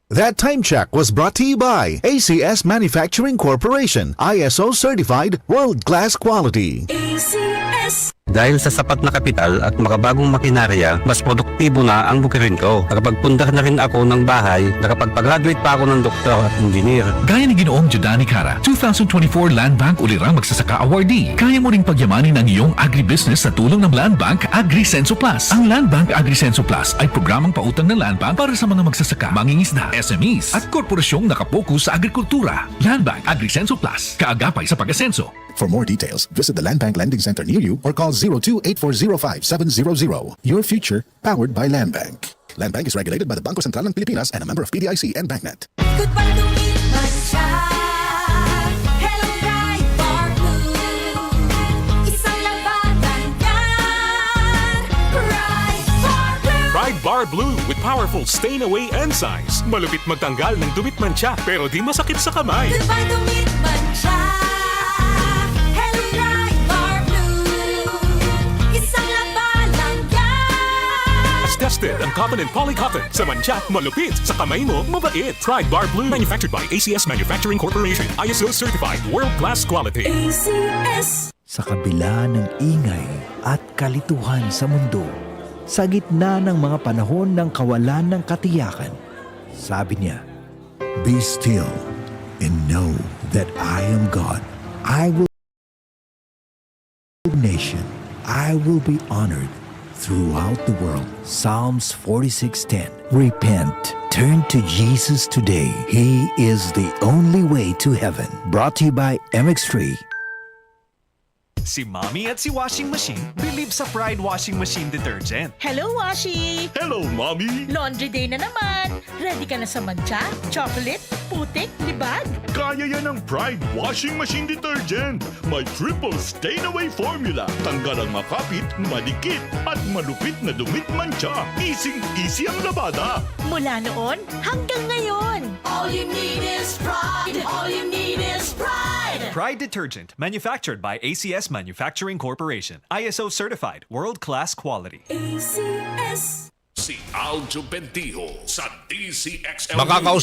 That time check was brought to you by ACS Manufacturing Corporation, ISO certified, world-class quality. ACS. Dahil sa sapat na kapital at makabagong makinarya, mas produktibo na ang bukirin ko. Nakapagpundar na rin ako ng bahay, nakapagpag-graduate pa ako ng doktor at engineer. Gaya ni Ginoong Jodani Cara, 2024 Land Bank Ulirang Magsasaka Awardee. Kaya mo ring pagyamanin ang iyong agribusiness sa tulong ng Land Bank AgriSenso Plus. Ang Land Bank AgriSenso Plus ay programang pautang ng Land Bank para sa mga magsasaka, mangingisda, SMEs at korporasyong nakapokus sa agrikultura. Land Bank AgriSenso Plus, kaagapay sa pag-asenso. For more details, visit the Land Bank Lending Center near you or call 02-8405-700. Your future, powered by Land Bank. Land Bank is regulated by the Bangko Sentral ng Pilipinas and a member of PDIC and BancNet. Goodbye to me, Mancha. Hello, bright bar blue. Isang labanan yan. Bright bar blue. Pride Bar Blue with powerful stain-away enzymes. Malupit magtanggal ng dumit mancha pero di masakit sa kamay. Goodbye to me, Mancha. Hello, bright bar blue. Isang labanan yan. As tested ang cotton and polycotton. Sa mancha, malupit. Sa kamay mo, mabait. Pride Bar Blue. Manufactured by ACS Manufacturing Corporation. ISO certified. World-class quality. ACS. Sa kabila ng ingay at kalituhan sa mundo, sa gitna ng mga panahon ng kawalan ng katiyakan, sabi niya, Be still and know that I am God. I will nation, I will be honored throughout the world. Psalms 46:10. Repent, turn to Jesus today. He is the only way to heaven. Brought to you by MX3. Si Mommy at si Washing Machine believe sa Pride Washing Machine Detergent. Hello, Washi! Hello, Mommy! Laundry day na naman. Ready ka na sa mancha, chocolate, putik, libag? Kaya yan ang Pride Washing Machine Detergent. May triple stain-away formula. Tanggal ang makapit, madikit, at malupit na dumit mancha. Easy ang labada. Mula noon hanggang ngayon. All you need is pride. All you need is pride. Pride Detergent, manufactured by ACS Manufacturing Corporation. ISO certified, world-class quality. ACS. Si Aljo Bendijo sa DCXL. Makakausap